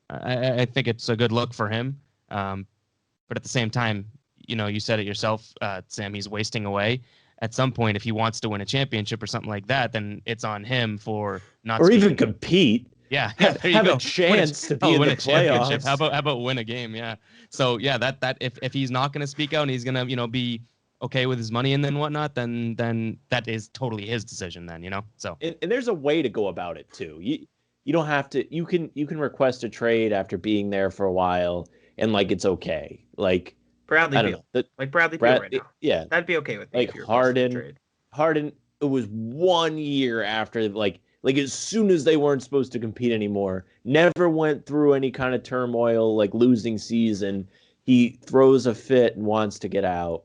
I think it's a good look for him. But at the same time, you said it yourself, Sam. He's wasting away. At some point, if he wants to win a championship or something like that, then it's on him for not or speaking. even compete. Yeah, have, there you have go. a chance to be in win the a championship. playoffs. How about win a game? Yeah. So yeah, that if he's not going to speak out and he's going to be okay with his money and then whatnot, then that is totally his decision. Then so and there's a way to go about it too. You don't have to. You can request a trade after being there for a while, and like it's okay. Like Bradley I don't Beal. know. Like Bradley Beal right now. Yeah, That'd be okay with me like if you requested a trade. Harden. It was 1 year after like as soon as they weren't supposed to compete anymore. Never went through any kind of turmoil like losing season. He throws a fit and wants to get out.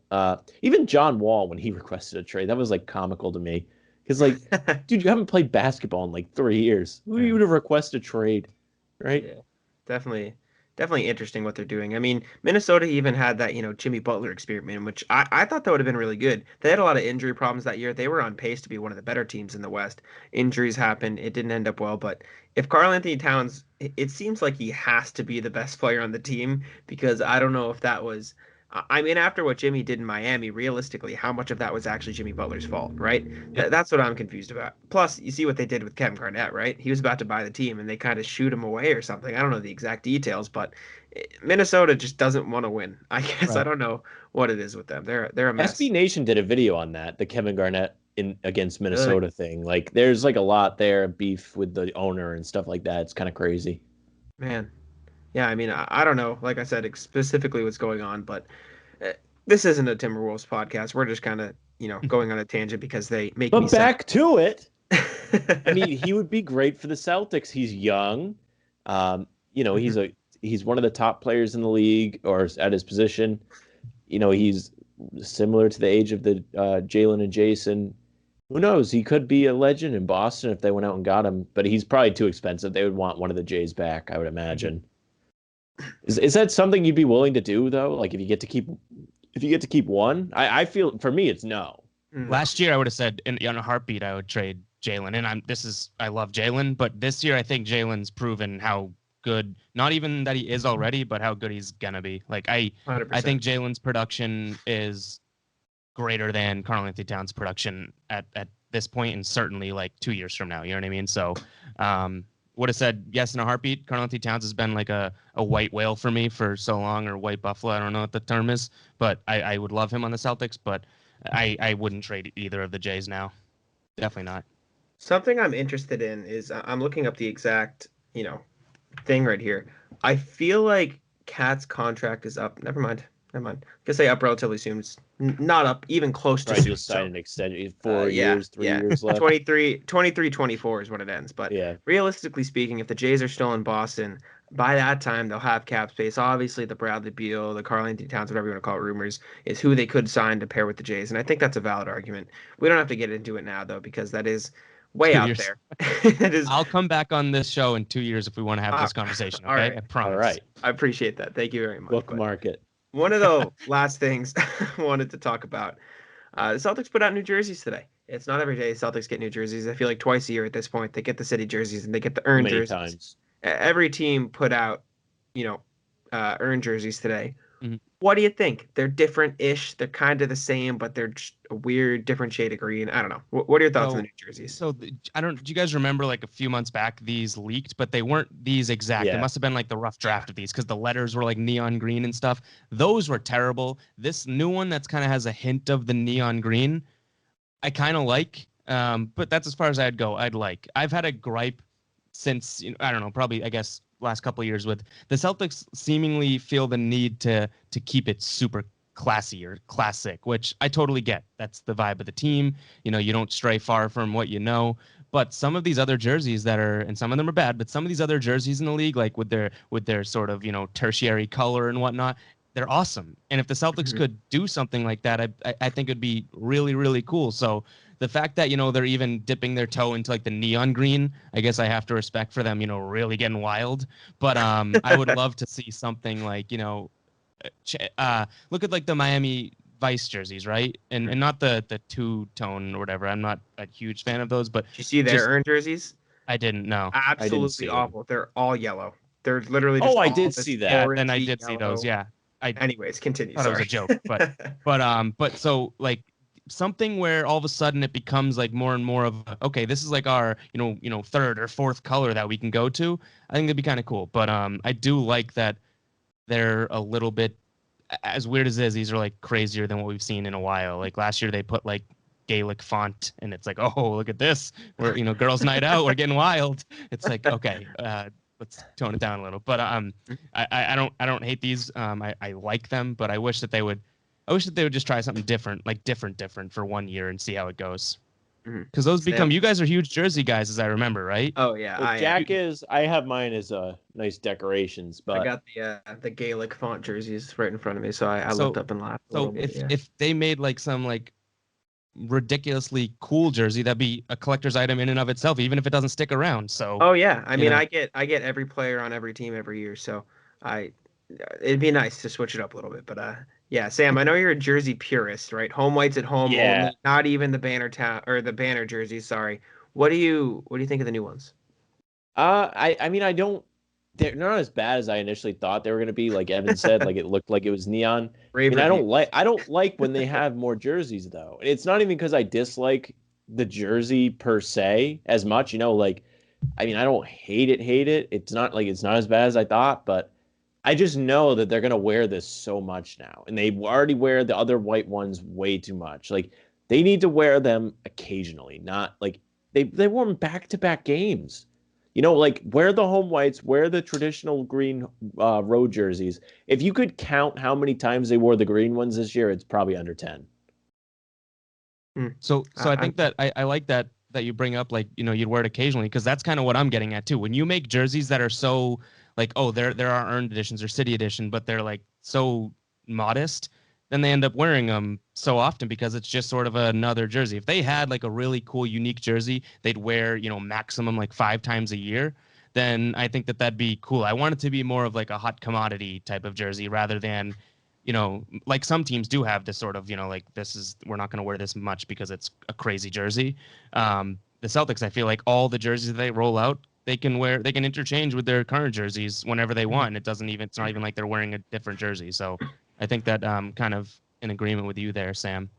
Even John Wall, when he requested a trade, that was like comical to me. Because like, dude, you haven't played basketball in like 3 years. Who are you to request a trade, right? Yeah, definitely interesting what they're doing. I mean, Minnesota even had that, Jimmy Butler experiment, which I thought that would have been really good. They had a lot of injury problems that year. They were on pace to be one of the better teams in the West. Injuries happened. It didn't end up well, but if Karl Anthony Towns, it seems like he has to be the best player on the team because I don't know if that was. I mean, after what Jimmy did in Miami, realistically, how much of that was actually Jimmy Butler's fault, right? That's what I'm confused about. Plus, you see what they did with Kevin Garnett, right? He was about to buy the team, and they kind of shoot him away or something. I don't know the exact details, but Minnesota just doesn't want to win. I guess I Right. don't know what it is with them. They're a mess. SB Nation did a video on that, the Kevin Garnett against Minnesota thing. Like, there's like a lot there, beef with the owner and stuff like that. It's kind of crazy. Man, yeah. I mean, I don't know. Like I said, specifically what's going on, but this isn't a Timberwolves podcast. We're just kind of going on a tangent because they make me. But back to it. sad. I mean, he would be great for the Celtics. He's young. He's one of the top players in the league or at his position. He's similar to the age of the Jalen and Jason. Who knows? He could be a legend in Boston if they went out and got him, but he's probably too expensive. They would want one of the Jays back, I would imagine. Is that something you'd be willing to do though? Like if you get to keep one? I feel for me it's no. Last year I would have said in a heartbeat I would trade Jalen, and I love Jalen, but this year I think Jalen's proven how good, not even that he is already, but how good he's gonna be. Like I 100%. think Jalen's production is greater than Karl Anthony Towns' production at this point, and certainly like 2 years from now. You know what I mean? So would have said yes in a heartbeat. Karl Anthony Towns has been like a white whale for me for so long, or white buffalo. I don't know what the term is, but I would love him on the Celtics, but I wouldn't trade either of the Jays now. Definitely not. Something I'm interested in is I'm looking up the exact, thing right here. I feel like Cat's contract is up. Never mind. I can say up relatively soon. It's not up, even close to Right, soon. just sign an extension. 3 years left. 23, 24 is what it ends. But Yeah. realistically speaking, if the Jays are still in Boston, by that time they'll have cap space. Obviously, the Bradley Beal, the Karl Anthony Towns, whatever you want to call it, rumors, is who they could sign to pair with the Jays. And I think that's a valid argument. We don't have to get into it now, though, because that is way 2 out years. there. It is. I'll come back on this show in 2 years if we want to have this conversation. Okay, all right. I promise. All right. I appreciate that. Thank you very much. Bookmark it. One of the last things I wanted to talk about, the Celtics put out new jerseys today. It's not every day Celtics get new jerseys. I feel like twice a year at this point they get the city jerseys and they get the earned Many jerseys. times. Every team put out, earned jerseys today. Mhm. What do you think? They're different-ish. They're kind of the same, but they're just a weird, different shade of green. I don't know. What are your thoughts on the new jerseys? So I don't. Do you guys remember like a few months back these leaked, but they weren't these exact. Yeah. It must have been like the rough draft of these because the letters were like neon green and stuff. Those were terrible. This new one that's kind of has a hint of the neon green, I kind of like. But that's as far as I'd go. I've had a gripe since I don't know, probably I guess last couple of years with the Celtics seemingly feel the need to keep it super classy or classic, which I totally get. That's the vibe of the team. You don't stray far from what you know. But some of these other jerseys that are, and some of them are bad, but some of these other jerseys in the league, like with their sort of tertiary color and whatnot, they're awesome. And if the Celtics could do something like that, I think it'd be really, really cool. So the fact that they're even dipping their toe into like the neon green, I guess I have to respect for them, really getting wild. But I would love to see something like look at like the Miami Vice jerseys, right? And not the two-tone or whatever. I'm not a huge fan of those, but Did you see their earned jerseys? I didn't know. I didn't Absolutely see them. awful. They're all yellow. They're literally just Oh, I all did this see that. Yeah, then I orangey did see those. yellow. Yeah. I Anyways, continue. thought it was a Sorry. joke, but so like something where all of a sudden it becomes like more and more of okay, this is like our third or fourth color that we can go to. I think that'd be kind of cool. But I do like that they're a little bit as weird as it is. These are like crazier than what we've seen in a while. Like last year they put like Gaelic font, and it's like, oh, look at this. We're girls' night out. We're getting wild. It's like okay, let's tone it down a little. But I don't hate these. I like them, but I wish that they would. I wish that they would just try something different, like different for 1 year and see how it goes. Mhm. Because those become. Sam? You guys are huge jersey guys, as I remember, right? Oh yeah, Well, I am. Jack is. I have mine as nice decorations, I but got the Gaelic font jerseys right in front of me, so I looked So up and laughed a so little bit. Yeah. if they made like some like ridiculously cool jersey, that'd be a collector's item in and of itself, even if it doesn't stick around. So Oh yeah, I you mean know, I get every player on every team every year, so I it'd be nice to switch it up a little bit. But yeah, Sam, I know you're a jersey purist, right? Home whites at home yeah, only, not even the banner town or the banner jerseys. Sorry. What do you think of the new ones? I mean, I don't. They're not as bad as I initially thought they were going to be. Like Evan said, like it looked like it was neon. I Rave mean, reviews. I don't like when they have more jerseys though. And it's not even because I dislike the jersey per se as much. Like I mean, I don't hate it. It's not like it's not as bad as I thought, but I just know that they're going to wear this so much now, and they already wear the other white ones way too much. Like they need to wear them occasionally, not like they wore them back to back games. Like wear the home whites, wear the traditional green road jerseys. If you could count how many times they wore the green ones this year, it's probably under 10. Hmm. so I I'm think that I like that you bring up like you'd wear it occasionally because that's kind of what I'm getting at too. When you make jerseys that are so like oh there are earned editions or city edition, but they're like so modest, then they end up wearing them so often because it's just sort of another jersey. If they had like a really cool unique jersey they'd wear maximum like 5 times a year, then I think that that'd be cool. I want it to be more of like a hot commodity type of jersey rather than like some teams do have this sort of, like this is we're not going to wear this much because it's a crazy jersey. The Celtics, I feel like all the jerseys that they roll out, they can interchange with their current jerseys whenever they want. It's not even like they're wearing a different jersey. So I think that kind of in agreement with you there, Sam,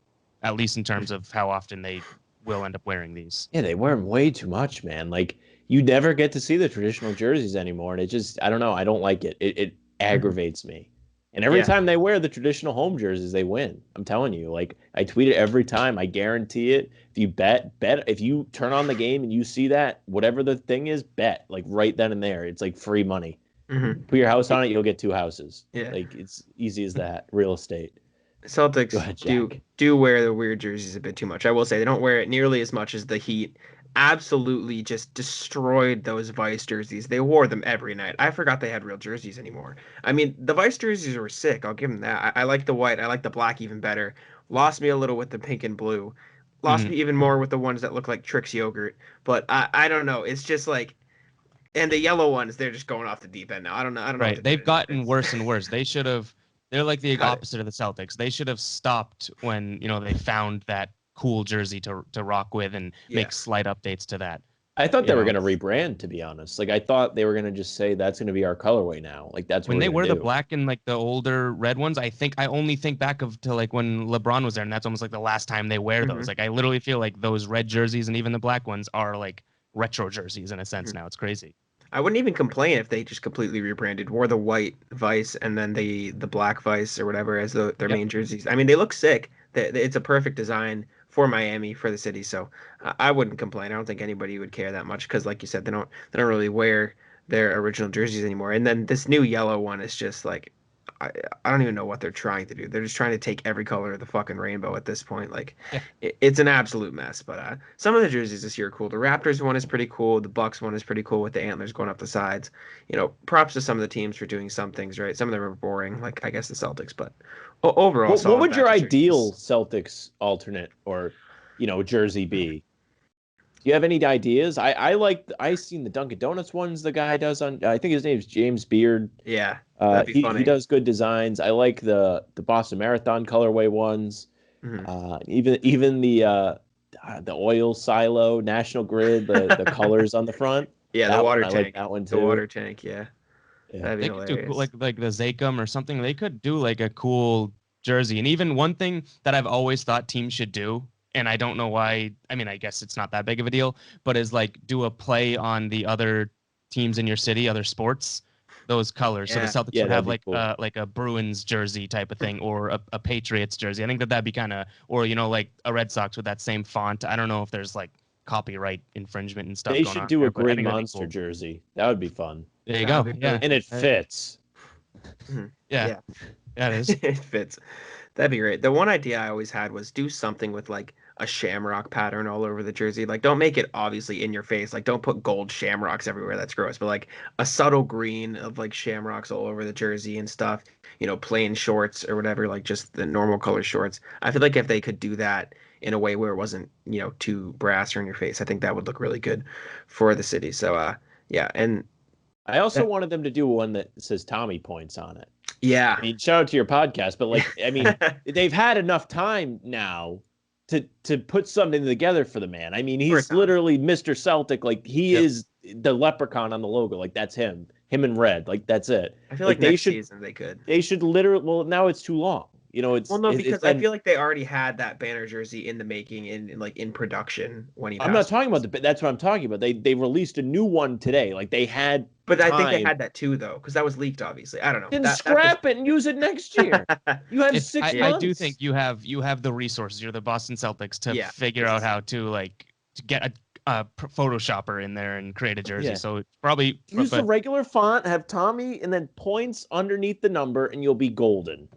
at least in terms of how often they will end up wearing these. Yeah, they wear them way too much, man. Like you never get to see the traditional jerseys anymore, and it just I don't know. I don't like it. It Mhm. aggravates me. And every Yeah. time they wear the traditional home jerseys, they win. I'm telling you. Like I tweet it every time. I guarantee it. If you bet. If you turn on the game and you see that, whatever the thing is, bet like right then and there. It's like free money. Hmm. Put your house on it, you'll get 2 houses. Yeah. Like it's easy as that. Real estate. Go Celtics ahead, do Jack. do wear the weird jerseys a bit too much. I will say they don't wear it nearly as much as the Heat. Absolutely just destroyed those Vice jerseys. They wore them every night. I forgot they had real jerseys anymore. I mean, the Vice jerseys were sick. I'll give them that. I like the white. I like the black even better. Lost me a little with the pink and blue. Lost Mhm. me even more with the ones that look like Trix yogurt. But I don't know. It's just like, and the yellow ones, they're just going off the deep end now. I don't know. I don't know what Right. they're They've doing. gotten worse and worse. They should have. They're like the Cut it. opposite of the Celtics. They should have stopped when they found that cool jersey to rock with and Yeah. make slight updates to that. I thought You they were know, gonna rebrand, to be honest. Like I thought they were gonna just say that's gonna be our colorway now. Like that's what when we're they gonna wear the do. black and like the older red ones, I only think back of to like when LeBron was there, and that's almost like the last time they wear Hmm. those. Like I literally feel like those red jerseys and even the black ones are like retro jerseys in a sense Hmm. now. It's crazy. I wouldn't even complain if they just completely rebranded, wore the white Vice and then the black Vice or whatever as their Yep. main jerseys. I mean, they look sick. It's a perfect design for Miami for the city, so I wouldn't complain. I don't think anybody would care that much because, like you said, they don't really wear their original jerseys anymore. And then this new yellow one is just like I, I don't even know what they're trying to do. They're just trying to take every color of the fucking rainbow at this point. Like Yeah. it's an absolute mess. But some of the jerseys this year are cool. The Raptors one is pretty cool. The Bucks one is pretty cool with the antlers going up the sides. Props to some of the teams for doing some things right. Some of them are boring, like I guess the Celtics, but overall, What solid would your batch of ideal jerseys. Celtics alternate or jersey be? Do you have any ideas? I seen the Dunkin' Donuts ones the guy does on I think his name's James Beard. Yeah, that'd be He funny. does good designs. I like the Boston Marathon colorway ones. Mhm. Even the the oil silo, National Grid, the colors on the front. Yeah, the That one, water I like tank. that one The too. water tank, yeah. Yeah. That'd be They could do cool, hilarious. like the Zakem or something. They could do like a cool jersey. And even one thing that I've always thought teams should do, and I don't know why. I mean, I guess it's not that big of a deal, but is like do a play on the other teams in your city, other sports, those colors. So the Yeah. Celtics Yeah, would that'd have be cool. like a Bruins jersey type of thing, or a Patriots jersey. I think that'd be kind of, or like a Red Sox with that same font. I don't know if there's like copyright infringement and stuff They going should on do a there, but I Green think that'd be Monster cool. jersey. That would be fun. There you That'd go. be Yeah. really And it cool. fits. Mhm. Yeah. Yeah. Yeah, it is. It fits. That'd be great. The one idea I always had was do something with like a shamrock pattern all over the jersey. Like, don't make it obviously in your face. Like, don't put gold shamrocks everywhere. That's gross. But like a subtle green of like shamrocks all over the jersey and stuff. Plain shorts or whatever, like just the normal color shorts. I feel like if they could do that in a way where it wasn't, too brass or in your face, I think that would look really good for the city. So, yeah, and I also that, wanted them to do one that says Tommy points on it. yeah, I mean, shout out to your podcast, but like, I mean, they've had enough time now to put something together for the man. I mean, For he's Tommy. literally Mr. Celtic. Like he Yep. is the leprechaun on the logo. Like that's him in red. Like that's it. I feel Like like next season they could. they should literally. Well, now it's too long. Well, no, It's because I been. feel like they already had that banner jersey in the making, in production when he I'm not passed. talking about that's what I'm talking about. They released a new one today. Like they had But I think they time. had that too, though, because that was leaked. Obviously, I don't know. Then That's scrap it and use it next year. You have If 6 I months. do think you have the resources. You're the Boston Celtics to Yeah, figure out how to get a Photoshopper in there and create a jersey. Yeah. So it's probably Use the but regular font, have Tommy, and then points underneath the number, and you'll be golden.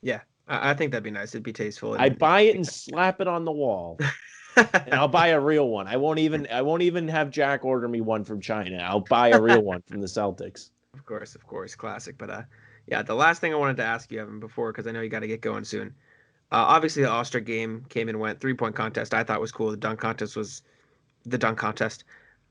Yeah, I think that'd be nice. It'd be tasteful. I buy it and slap it on the wall, and I'll buy a real one. I won't even have Jack order me one from China. I'll buy a real one from the Celtics. Of course, classic. But yeah, the last thing I wanted to ask you, Evan, before, because I know you got to get going soon. Obviously, the All-Star game came and went. 3-point contest I thought was cool. The dunk contest was the dunk contest.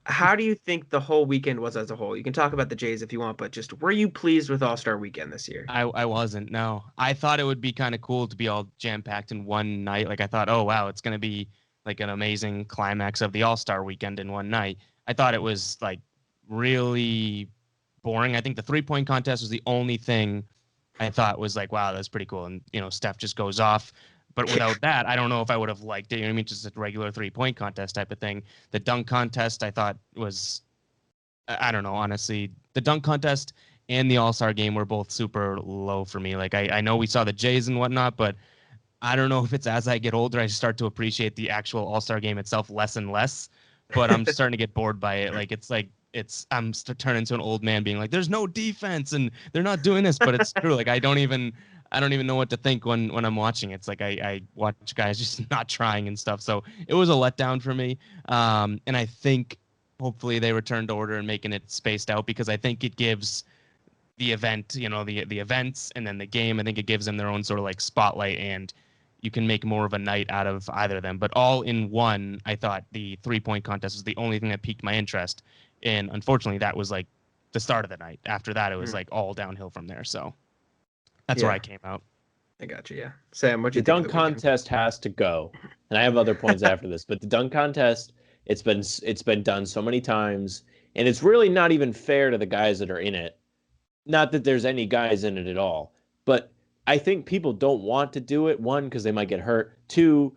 How do you think the whole weekend was as a whole? You can talk about the Jays if you want, but just were you pleased with All-Star weekend this year? I wasn't. No, I thought it would be kind of cool to be all jam packed in one night. Like I thought, oh wow, it's gonna be like an amazing climax of the All-Star weekend in one night. I thought it was like really boring. I think the 3-point contest was the only thing I thought was like, wow, that's pretty cool. And Steph just goes off. But without that, I don't know if I would have liked it. You know what I mean? Just a regular 3-point contest type of thing. The dunk contest, I thought was, I don't know, honestly, the dunk contest and the All-Star game were both super low for me. Like I know we saw the Jays and whatnot, but I don't know if it's as I get older, I start to appreciate the actual All-Star game itself less and less. But I'm starting to get bored by it. I'm turning into an old man being like, there's no defense and they're not doing this, but it's true. Like I don't even know what to think when I'm watching. It's like I watch guys just not trying and stuff. So it was a letdown for me. And I think hopefully they return to order and making it spaced out, because I think it gives the event, the events and then the game, I think it gives them their own sort of like spotlight, and you can make more of a night out of either of them. But all in one, I thought the 3-point contest was the only thing that piqued my interest. And unfortunately, that was like the start of the night. After that, it was like all downhill from there. So that's where I came out. I got you. Yeah, Sam, what do The you think? dunk contest has to go, and I have other points after this. But the dunk contest, it's been done so many times, and it's really not even fair to the guys that are in it. Not that there's any guys in it at all, but I think people don't want to do it. One, because they might get hurt. Two,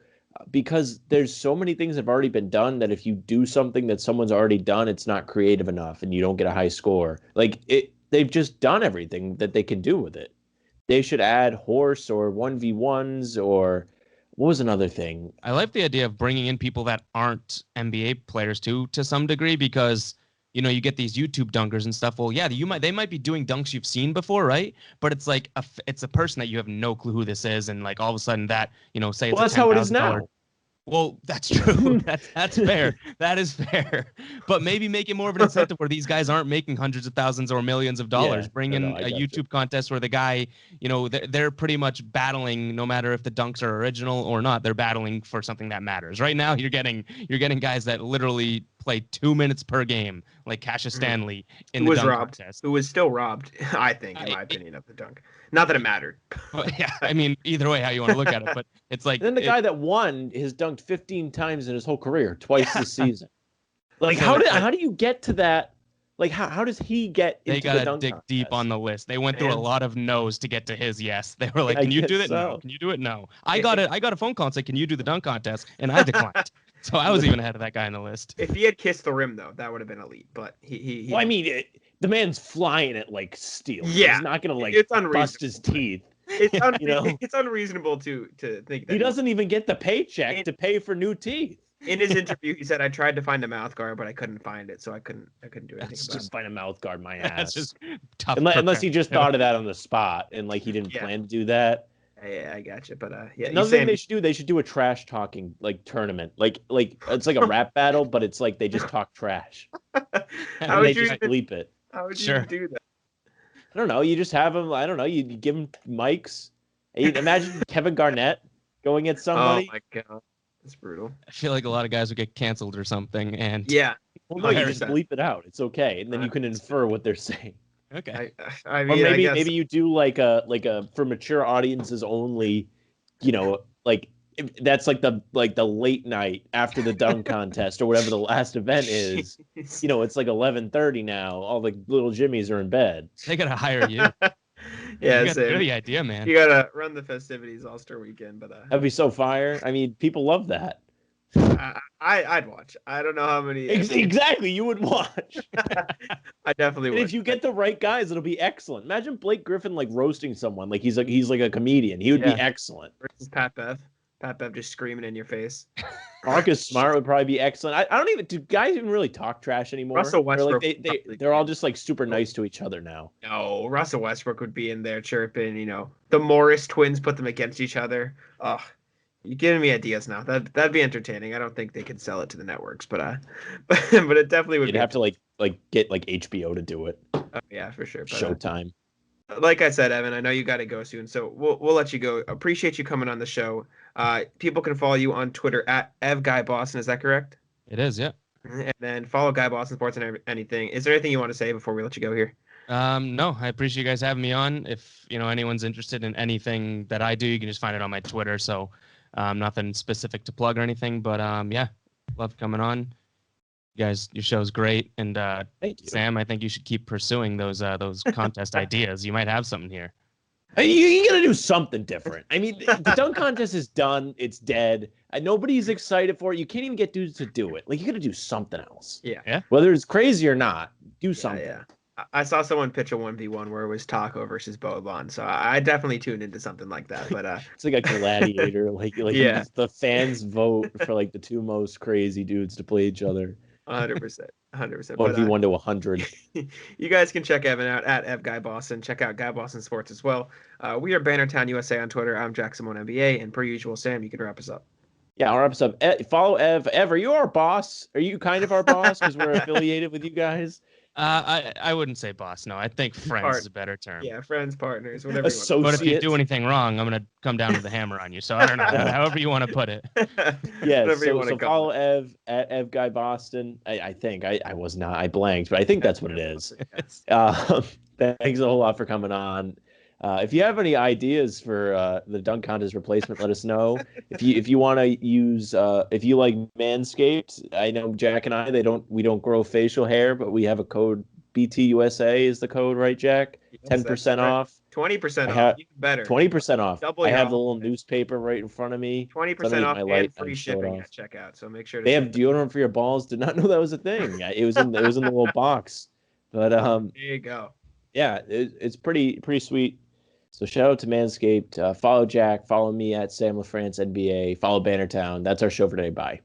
because there's so many things that have already been done that if you do something that someone's already done, it's not creative enough and you don't get a high score. Like they've just done everything that they can do with it. They should add horse or 1v1s, or what was another thing? I like the idea of bringing in people that aren't NBA players too, to some degree, because you get these YouTube dunkers and stuff. Well, yeah, they might be doing dunks you've seen before, right? But it's like it's a person that you have no clue who this is, and like all of a sudden that say it's that's how it is $10,000. now. Well, that's true. That's fair. That is fair. But maybe make it more of an incentive where these guys aren't making hundreds of thousands or millions of dollars. Bring in a YouTube contest where the guy, they're pretty much battling, no matter if the dunks are original or not. They're battling for something that matters. Right now, you're getting guys that literally play 2 minutes per game, like Cassius Stanley in Who the was dunk robbed? contest. Who was still robbed? I think, in my opinion, of the dunk. Not that it mattered. But yeah, I mean, either way, how you want to look at it, but it's like And then the guy that won has dunked 15 times in his whole career, twice this season. Like, So how do you get to that? Like, how does he get they into the gotta dunk dig contest? deep on the list. They went through a Man. lot of no's to get to his yes. They were like, I "Can you do guess it? No. so. Can you do it? No." I got a phone call and said, "Can you do the dunk contest?" And I declined. So I was even ahead of that guy on the list. If he had kissed the rim, though, that would have been elite. But he Well, I mean, the man's flying it like steel. Yeah. He's not gonna like It's bust his unreasonable. teeth. it's You know? it's unreasonable to think that He doesn't even get the paycheck It- to pay for new teeth. In his interview, he said, "I tried to find a mouth guard, but I couldn't find it, so I couldn't do anything That's about Just find a mouth guard my ass. That's just tough. Unless he just preparing. thought of that on the spot and like he didn't Yeah. plan to do that. it." Yeah, I gotcha. But yeah, Another thing they should do a trash talking like tournament. Like it's like a rap battle, but it's like they just talk trash. how And would they you just even, bleep it. how would you Sure. even do that? I don't know. You just have them. I don't know. You give them mics. Imagine Kevin Garnett going at somebody. Oh my god, that's brutal. I feel like a lot of guys would get canceled or something. And Yeah, Well, no, you just 100%. bleep it out. It's okay, and then you can infer what they're saying. okay, I Or mean, I guess, maybe you do like a for mature audiences only. You know, like that's like the late night after the dunk contest or whatever the last event is. You know, it's like 11:30 now. All the little Jimmies are in bed. they gotta hire you. yeah, you got same. the idea, man. You gotta run the festivities All-Star Weekend, but That'd be so fire. I mean, people love that. I'd watch. I don't know how many. Exactly, you would watch. I definitely And would. if you get the right guys, it'll be excellent. Imagine Blake Griffin like roasting someone, like he's like a comedian. He would be Yeah. excellent. versus Pat Bev just screaming in your face. Marcus Smart would probably be excellent. I don't even do guys even really talk trash anymore. Russell Or, like, Westbrook they would probably they're all be- just like super nice to each other now. No, Russell Westbrook would be in there chirping. You know, the Morris twins put them against each other. Oh, you're giving me ideas now. That'd be entertaining. I don't think they could sell it to the networks, but but it definitely would. You'd be have to like get like HBO to do it. Oh, yeah, for sure. But, Showtime. like I said, Evan, I know you got to go soon, so we'll let you go. Appreciate you coming on the show. People can follow you on Twitter at EvGuyBoston. Is that correct? It is, yeah. And then follow Guy Boston Sports and anything. Is there anything you want to say before we let you go here? No, I appreciate you guys having me on. If anyone's interested in anything that I do, you can just find it on my Twitter. So nothing specific to plug or anything, but yeah, love coming on. You guys, your show's great, and Thank you. Sam, I think you should keep pursuing those contest ideas. You might have something here. You gotta do something different. I mean, the dunk contest is done. It's dead. Nobody's excited for it. You can't even get dudes to do it. Like, you gotta do something else. Yeah. Whether it's crazy or not, do something. Yeah. I saw someone pitch a 1v1 where it was Taco versus Boban, so I definitely tuned into something like that. But It's like a gladiator. like Yeah. the fans vote for like the two most crazy dudes to play each other. 100%, 100%. 1v1 to 100. You guys can check Evan out at EvGuyBoston. Check out Guy Boston Sports as well. We are Bannertown USA on Twitter. I'm Jack Simone NBA, and per usual, Sam, you can wrap us up. Yeah, our episode. Follow Ev. Ev, are you our boss? Are you kind of our boss because we're affiliated with you guys? I wouldn't say boss. No, I think friends is a better term. Yeah, friends, partners, whatever. But if you do anything wrong, I'm gonna come down with the hammer on you. So I don't know. However you want to put it. Yeah, Whatever you so, wanna so call follow Ev at Ev Guy Boston. I think I was not. I blanked, but I think that's what it is. Yes. Thanks a whole lot for coming on. If you have any ideas for the dunk contest replacement, let us know. If you want to use if you like Manscaped, I know Jack and I we don't grow facial hair, but we have a code BTUSA is the code, right, Jack? Yes, 10% off. 20% I off. have- Even better. 20% off. Double I your have the offer. little newspaper right in front of me. 20% off my light, and free I'm showing shipping off. at checkout. So make sure to They have deodorant for your balls. Did not know that was a thing. It was in the little box. But There you go. yeah, it's pretty sweet. So shout out to Manscaped. Follow Jack. Follow me at Sam LaFrance NBA. Follow Bannertown. That's our show for today. Bye.